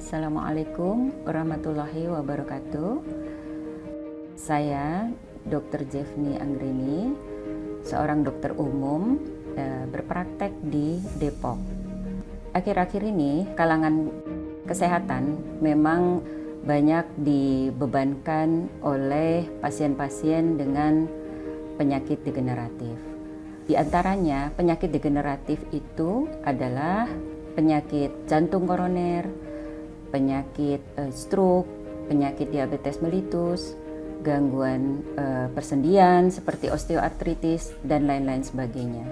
Assalamualaikum warahmatullahi wabarakatuh. Saya Dr. Jeffny Anggrini, seorang dokter umum berpraktek di Depok. Akhir-akhir ini kalangan kesehatan memang banyak dibebankan oleh pasien-pasien dengan penyakit degeneratif. Di antaranya penyakit degeneratif itu adalah penyakit jantung koroner, penyakit stroke, penyakit diabetes mellitus, gangguan persendian seperti osteoartritis, dan lain-lain sebagainya.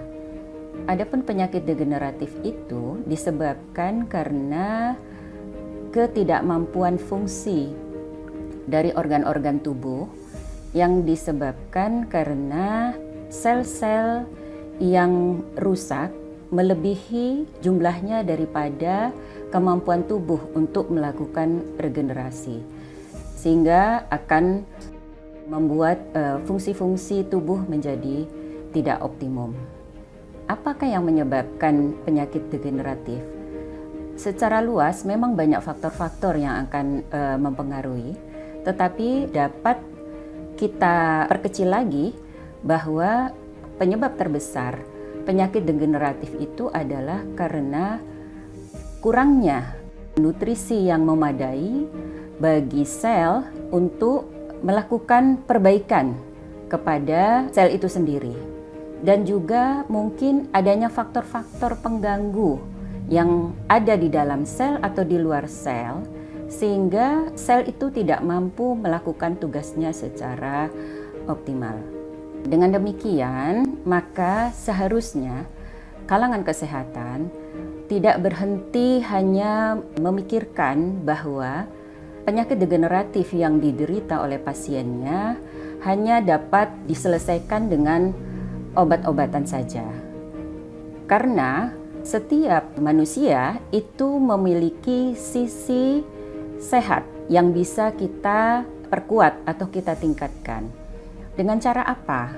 Adapun penyakit degeneratif itu disebabkan karena ketidakmampuan fungsi dari organ-organ tubuh yang disebabkan karena sel-sel yang rusak melebihi jumlahnya daripada kemampuan tubuh untuk melakukan regenerasi, sehingga akan membuat fungsi-fungsi tubuh menjadi tidak optimum. Apakah yang menyebabkan penyakit degeneratif? Secara luas memang banyak faktor-faktor yang akan mempengaruhi, tetapi dapat kita perkecil lagi bahwa penyebab terbesar penyakit degeneratif itu adalah karena kurangnya nutrisi yang memadai bagi sel untuk melakukan perbaikan kepada sel itu sendiri. Dan juga mungkin adanya faktor-faktor pengganggu yang ada di dalam sel atau di luar sel, sehingga sel itu tidak mampu melakukan tugasnya secara optimal. Dengan demikian, maka seharusnya kalangan kesehatan tidak berhenti hanya memikirkan bahwa penyakit degeneratif yang diderita oleh pasiennya hanya dapat diselesaikan dengan obat-obatan saja. Karena setiap manusia itu memiliki sisi sehat yang bisa kita perkuat atau kita tingkatkan. Dengan cara apa?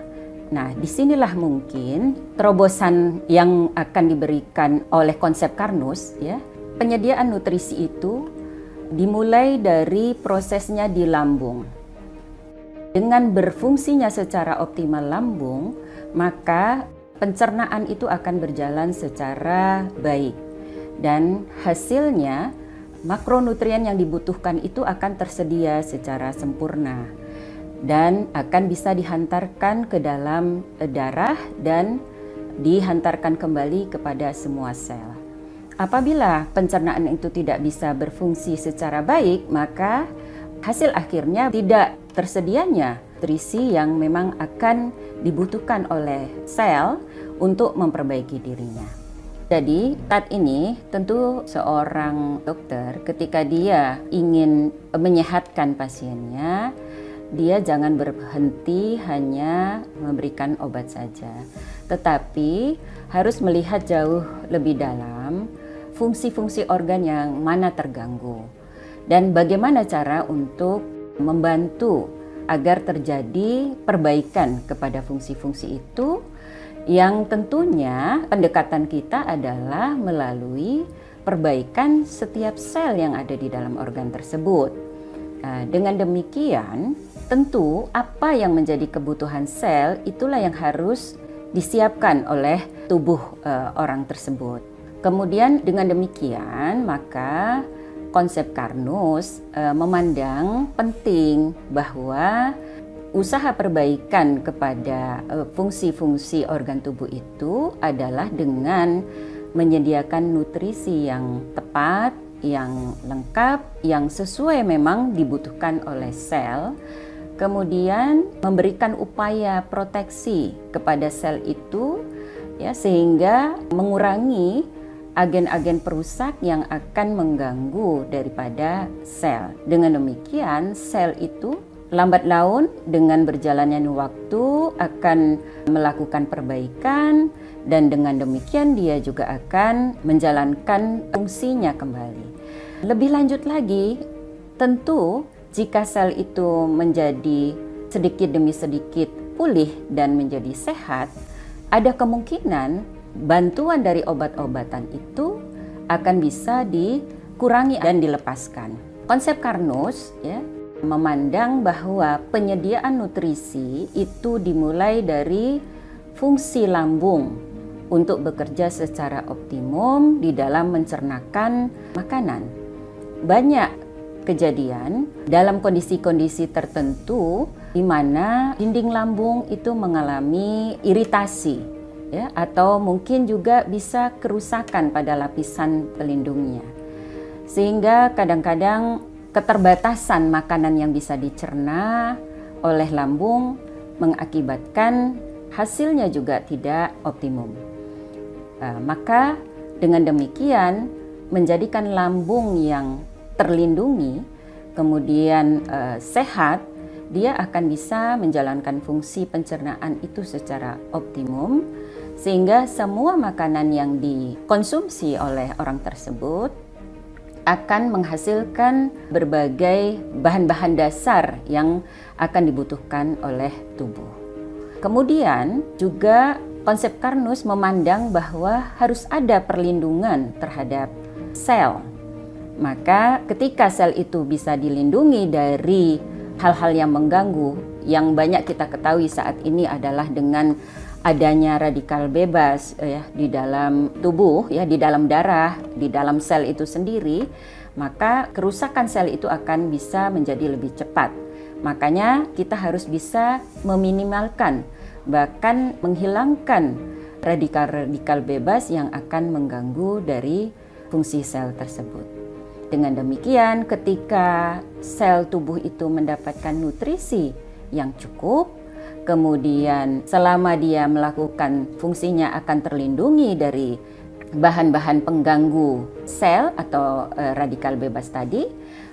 Nah, disinilah mungkin terobosan yang akan diberikan oleh konsep Karnus, ya. Penyediaan nutrisi itu dimulai dari prosesnya di lambung. Dengan berfungsinya secara optimal lambung, maka pencernaan itu akan berjalan secara baik. Dan hasilnya makronutrien yang dibutuhkan itu akan tersedia secara sempurna dan akan bisa dihantarkan ke dalam darah dan dihantarkan kembali kepada semua sel. Apabila pencernaan itu tidak bisa berfungsi secara baik, maka hasil akhirnya tidak tersedianya nutrisi yang memang akan dibutuhkan oleh sel untuk memperbaiki dirinya. Jadi saat ini tentu seorang dokter ketika dia ingin menyehatkan pasiennya, dia jangan berhenti hanya memberikan obat saja, tetapi harus melihat jauh lebih dalam fungsi-fungsi organ yang mana terganggu dan bagaimana cara untuk membantu agar terjadi perbaikan kepada fungsi-fungsi itu, yang tentunya pendekatan kita adalah melalui perbaikan setiap sel yang ada di dalam organ tersebut. Dengan demikian, tentu apa yang menjadi kebutuhan sel itulah yang harus disiapkan oleh tubuh orang tersebut. Kemudian dengan demikian, maka konsep Karnus memandang penting bahwa usaha perbaikan kepada fungsi-fungsi organ tubuh itu adalah dengan menyediakan nutrisi yang tepat, yang lengkap, yang sesuai memang dibutuhkan oleh sel, kemudian memberikan upaya proteksi kepada sel itu, ya, sehingga mengurangi agen-agen perusak yang akan mengganggu daripada sel. Dengan demikian, sel itu lambat laun dengan berjalannya waktu akan melakukan perbaikan, dan dengan demikian dia juga akan menjalankan fungsinya kembali. Lebih lanjut lagi, tentu jika sel itu menjadi sedikit demi sedikit pulih dan menjadi sehat, ada kemungkinan bantuan dari obat-obatan itu akan bisa dikurangi dan dilepaskan. Konsep Carnot ya memandang bahwa penyediaan nutrisi itu dimulai dari fungsi lambung untuk bekerja secara optimum di dalam mencernakan makanan. Banyak kejadian dalam kondisi-kondisi tertentu di mana dinding lambung itu mengalami iritasi ya, atau mungkin juga bisa kerusakan pada lapisan pelindungnya. Sehingga kadang-kadang keterbatasan makanan yang bisa dicerna oleh lambung mengakibatkan hasilnya juga tidak optimum. Maka dengan demikian menjadikan lambung yang terlindungi, kemudian sehat, dia akan bisa menjalankan fungsi pencernaan itu secara optimum, sehingga semua makanan yang dikonsumsi oleh orang tersebut akan menghasilkan berbagai bahan-bahan dasar yang akan dibutuhkan oleh tubuh. Kemudian juga konsep Carnot memandang bahwa harus ada perlindungan terhadap sel. Maka ketika sel itu bisa dilindungi dari hal-hal yang mengganggu, yang banyak kita ketahui saat ini adalah dengan adanya radikal bebas ya di dalam tubuh ya, di dalam darah, di dalam sel itu sendiri, maka kerusakan sel itu akan bisa menjadi lebih cepat. Makanya kita harus bisa meminimalkan, bahkan menghilangkan radikal-radikal bebas yang akan mengganggu dari fungsi sel tersebut. Dengan demikian, ketika sel tubuh itu mendapatkan nutrisi yang cukup, kemudian selama dia melakukan fungsinya akan terlindungi dari bahan-bahan pengganggu sel atau radikal bebas tadi,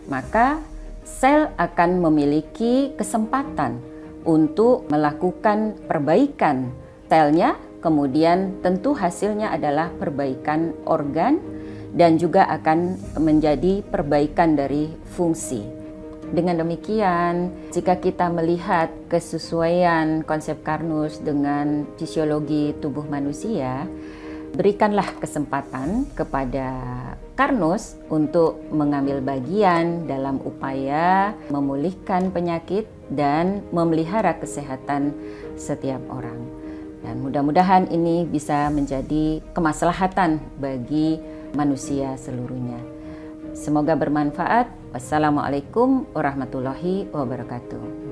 maka sel akan memiliki kesempatan untuk melakukan perbaikan selnya, kemudian tentu hasilnya adalah perbaikan organ dan juga akan menjadi perbaikan dari fungsi. Dengan demikian, jika kita melihat kesesuaian konsep Carnot dengan fisiologi tubuh manusia, berikanlah kesempatan kepada Carnot untuk mengambil bagian dalam upaya memulihkan penyakit dan memelihara kesehatan setiap orang. Dan mudah-mudahan ini bisa menjadi kemaslahatan bagi manusia seluruhnya. Semoga bermanfaat. Wassalamualaikum warahmatullahi wabarakatuh.